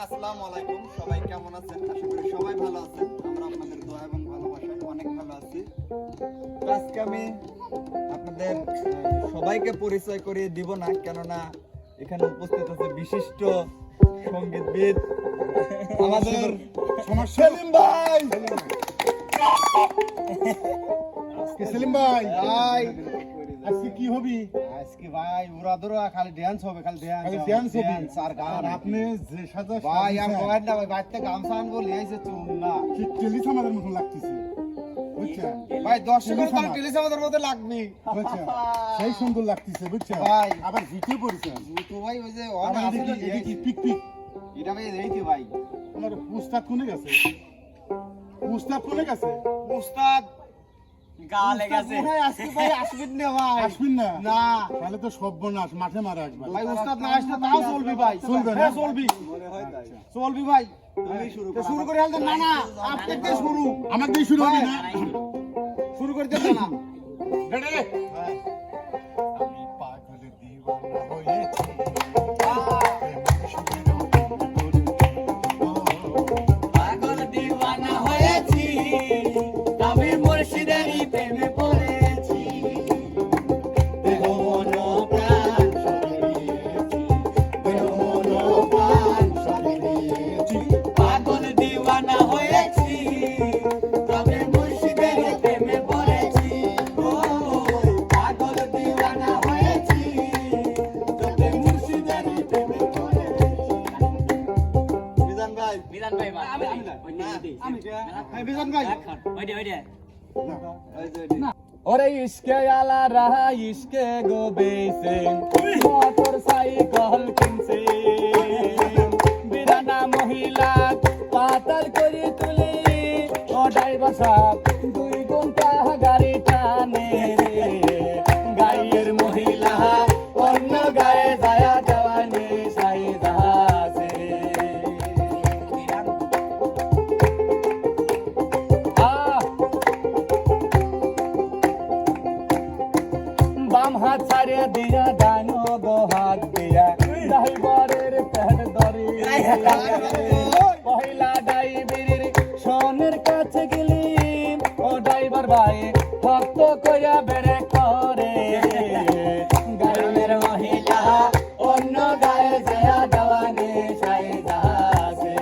আসসালামু আলাইকুম, সবাই কেমন আছেন? আশা করি সবাই ভালো আছেন। আমরা আপনাদের দোয়া এবং ভালোবাসায় অনেক ভালো আছি। আজকে আমি আপনাদের সবাইকে পরিচয় করিয়ে দিব না, কেননা এখানে উপস্থিত আছে বিশিষ্ট সঙ্গীতবিদ আমাদের সেলিম ভাই। সেলিম ভাই, ভাই আজকে কি হবি? আজকে ভাই ওরা ধরা খালি ড্যান্স হবে, খালি ড্যান্স হবে আর গান। আপনি যে সাজা ভাই আর কয়েন না ভাই, বাড়িতে গামছা আনবো লিয়েছে চুন না ঠিক টেলিস আমাদের মতন লাগতেছে, বুঝছেন ভাই, দর্শকের কাল টেলিস আমাদের মধ্যে লাগবে, বুঝছেন? সেই সুন্দর লাগতেছে, বুঝছেন? ভাই আবার ভিডিও করেছেন তো ভাই ওই যে আবার এটা কি পিক পিক? এটা ভাই এইতে ভাই আমার উস্তাদ কোনে গেছে? উস্তাদ কোনে গেছে? উস্তাদ গালে গেছে। ভাই আজকে ভাই আসবেন না ভাই, আসবেন না? না তাহলে তো সর্বনাশ, মাঠে মারা একবার। ভাই উস্তাদ না আসলে তাও চলবি ভাই, চলবে না? হ্যাঁ চলবি, মনে হয় তাই। চলবি ভাই। তুমি শুরু তো করো। শুরু করে হালতে না না আপনি দিয়ে শুরু আমার দিয়ে শুরু হবে না? শুরু করে দেন না রেডি? আমি পাগল দিওয়ানা হয়েছি, পাগল দিওয়ানা হয়েছি, আমি মুর্শিদেরই প্রেমে পড়েছি। দেহ মন প্রাণ সবই দিয়েছি, দেহ মন প্রাণ সবই দিয়েছি। পাগল দিওয়ানা হয়েছি, তবে মুর্শিদেরই প্রেমে পড়েছি। ও পাগল দিওয়ানা হয়েছি, তবে মুর্শিদেরই প্রেমে পড়েছি। মিজান ভাই, মিজান ভাই বা আমি বিজন ভাই ওরে ইশকে আলা রাহা ইশকে গো বেসে মোটর সাইকেল কিনছে বিরানা মহিলা পাতাল করে তুলি ও ড্রাইভার সাহেব 2 ঘন্টা গাড়ি টানে রে গায়ের মহিলা অন্য গায়ে যায় জওয়ানি সাইদাসে বাম হাত ছাড়িয়ে দিয়া ডানো গো হাত দিয়া ড্রাইভারের পেট ধরি পহিলা ড্রাইভারের সোনের কাছে গেলি ও ড্রাইভার ভাই ভক্ত কইয়া বেড়ে করে গায়ের মহিলা অন্য গায়ে যায় দেওয়ানি সাইদাসে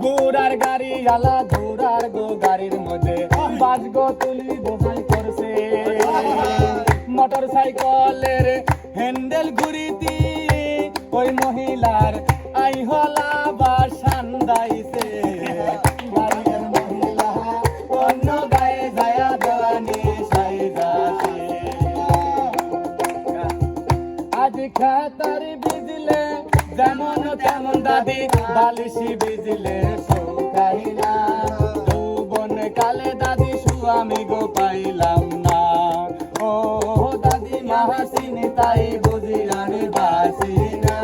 গোড়ার গাড়ি আলা গোড়ার গো গাড়ির মধ্যে বাজগো তুলি বোঝাই করছে মোটর সাইকেলের হ্যান্ডেল ঘুরিতি ওই মহিলার আই হলা বা সান্দাইছে গাড়ির মহিলা অন্য গায়ে যায় দেওয়ানি সাইদাসে আজ খাতার বিজলে যেমন তেমন দাদি বালিশি বিজলে শোকাই না যৌবন কালে দাদি সুয়ামি গো পাইলাম না ও দাদি মাহাসিনী তাই বুঝি আমি বাসি না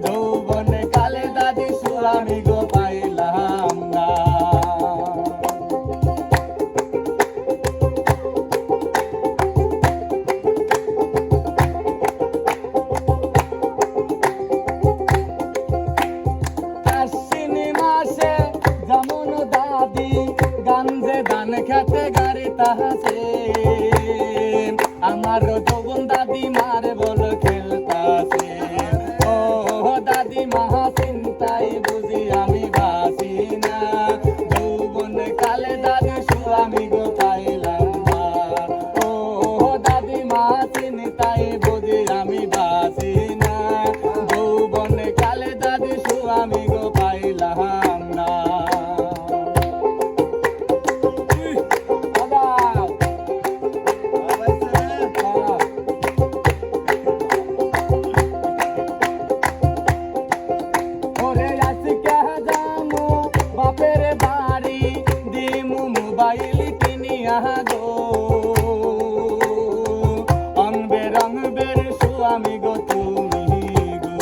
যৌবন কালে দাদি সুয়ামি গো পাইলাম না আশ্বিনী মাসে যেমন দাদি গাঞ্জে ধান খেতে গাড়ি তাহাছে আমার যৌবন দাদি মারে বল খেলতাছে ও দাদি মাহা চিন্তাই বুঝি আমি বাসি না যৌবন কালে দাদি সুয়ামি গো পাইলাম না ও দাদি মাহা চিন্তাই বুঝি আমি বাসি না যৌবন কালে দাদি সুয়ামি গো পাইলাম না ওরে আজকে যামু বাপের বাড়ি দিমু মোবাইল কিনিয়া গো অনবে রং বের সুয়ামি গো তুমি গো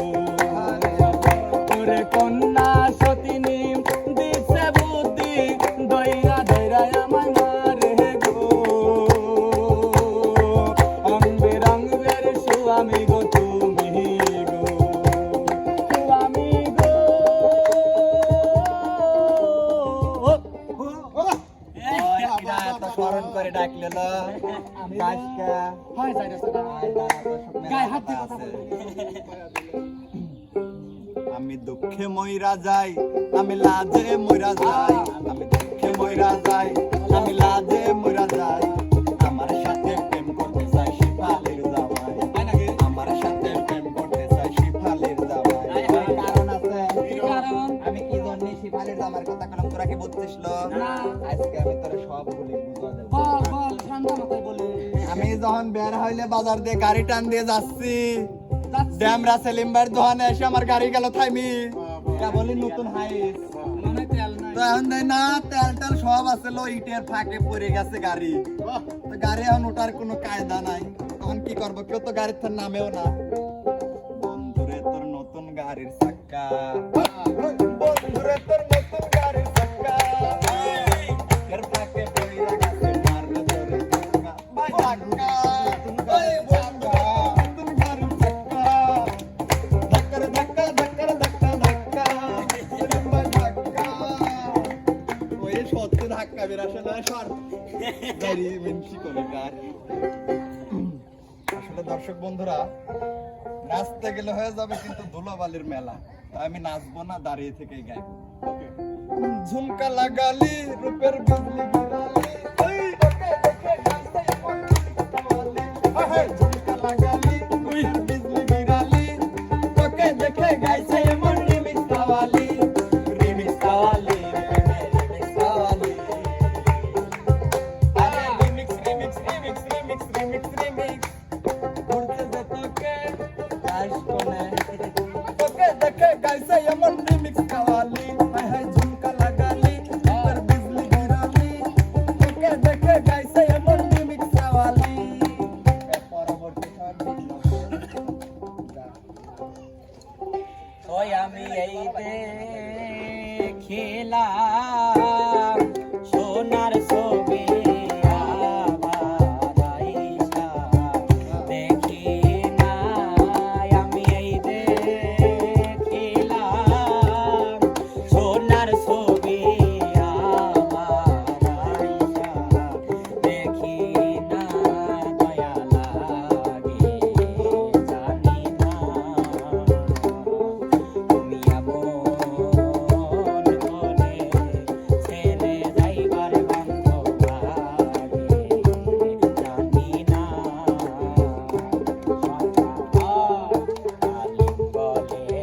ওরে কন্যা সতিনী দিছে বুদ্ধি দইরা দইরা আমায় মারে গো গাছকা হয় যাই রে সারা গায়ে হাত দিয়ে কথা বলে আমি দুঃখে মইরা যাই আমি লাজে মইরা যাই আমি দুঃখে মইরা যাই আমি লাজে মইরা যাই আমার সাথে প্রেম করতে চাই শিফালির জামাই আমার সাথে প্রেম করতে চাই শিফালির জামাই কারণ আছে কারণ আমি কি জন্য শিফালির জামার কথা কলম তোরা কি বুঝছিস লো আজকে আমি তোরে সব বলি বুঝা দেব বল ঠান্ডা মাথায় বলে আমি যখন বের হইলে বাজার দিয়ে গাড়ি টান দিয়ে যাচ্ছি ড্যামরা সেলিমবার দোকানে এসে আমার গাড়ি গেল থাইমি বলি নতুন হাইস মনে তেল নাই তো এখন দেয় না তেল টেল সব আছে লো ইটের ফাঁকে পড়ে গেছে গাড়ি তো গাড়ি এখন ওঠার কোনো কায়দা নাই তখন কি করবো কেউ তো গাড়ির তোর নামেও না বন্ধুরে তোর নতুন গাড়ির চাক্কা বন্ধুরে তোর নতুন গাড়ির চাক্কা এর ফাঁকে পড়ে গেছে মারবে ধরে ভাই চাক্কা ওই বন্ধু নতুন গাড়ির চাক্কা ধাক্কা ধাক্কা ধাক্কা ধাক্কা ধাক্কা ভাই ধাক্কা ওই সত্যি ধাক্কা বের আসে না সর গাড়ি মেনশি করে কার আসলে দর্শক বন্ধুরা নাচতে গেলে হয়ে যাবে কিন্তু ধুলাবালির মেলা তাই আমি নাচবো না দাঁড়িয়ে থেকেই গাইবো ঝুমকা লাগালি রূপের বিজলি গিরালি ওই দেখে দেখে গাইতে এমন কাওয়ালি হ্যাঁ ঝুমকা লাগালি রূপের বিজলি গিরালি তোকে দেখে গাইছে এমন remix qawwali remix qawwali remix qawwali আরে remix remix remix remix remix remix ঘুরতে যে তোকে গাইস কোনে তোকে দেখে গাইছে এমন রিমিক্স কাওয়ালি হায় হায় ঝুমকা লাগালি তোর বিজলি গিরালি তোকে দেখে গাইছে এমন রিমিক্স কাওয়ালি পরবর্তী ওই আমি এই দেখিলাম সোনার ছবি আমার আইসা দেখি নাই আমি এই দেখিলাম সোনার ছবি আমার আইসা দেখি না দয়া লাগে জানি না তুমি এমন করে ছেড়ে যাইবার গন্ধ লাগে জানি না কালিম বলে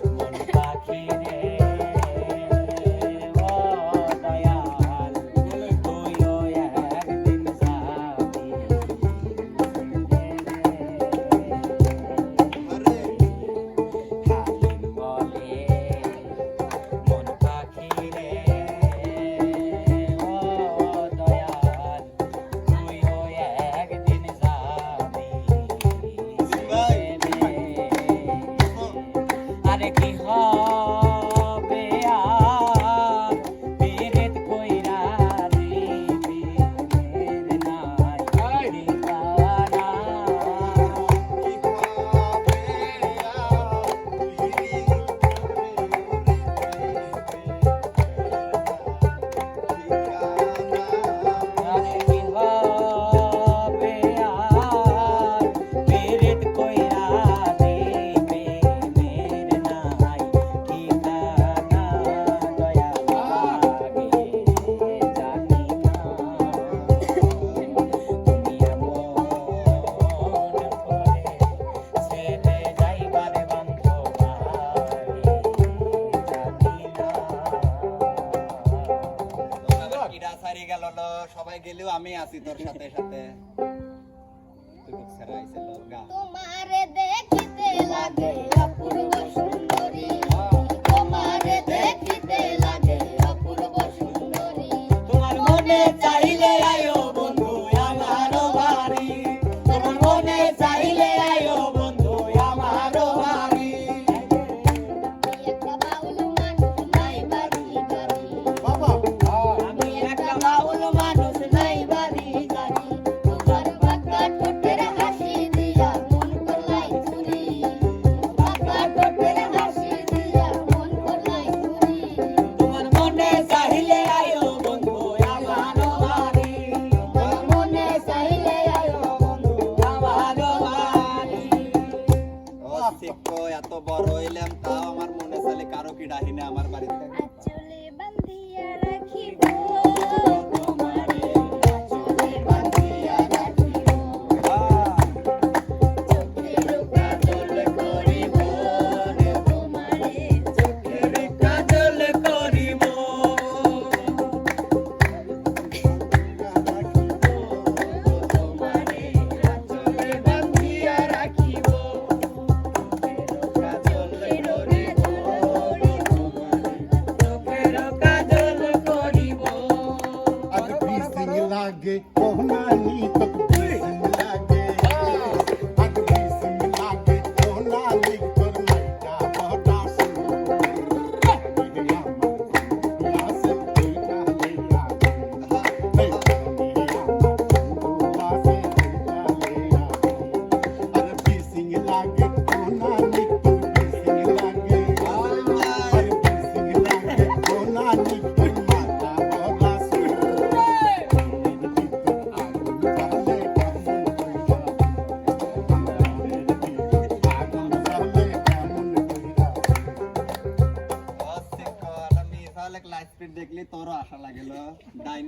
মন পাখি রে ও দয়াল তুইও একদিন যাবি কালিম বলে মন পাখি রে ও দয়াল তুইও একদিন যাবি আরে কি হবে আর পেরেত কইরা দিবি মেরে নাই দিবানা আরে কি হবে আর পেরেত কইরা দিবি মেরে নাই ঠিকানা দয়া লাগে জানি না তুমি এমন করে ছেড়ে যাইবার বান্ধ জানি না কিরা সারি গেল লো সবাই গেলেও আমি আছি তোর সাথে সাথে তুই বুক ছাড়া আইছে লো গা তোমারে দেখিতে লাগে অপূর্ব সুন্দরী তোমারে দেখিতে লাগে অপূর্ব সুন্দরী তোমার মনে চাইলে আয়ো বন্ধু আমারও বাড়ি তোমার মনে চাইলে আয়ো বন্ধু আমারও বাড়ি একটা বাউল মানুষ নাই বাড়ি গাড়ি বাবা আমি একটা বাউল মানুষ নাই বাড়ি গাড়ি তোমার বাঁকা ঠোঁটের হাসি দিয়া মন করলাই চুরি বাঁকা দেখলি তোরও আশা লাগেলো ডাইনি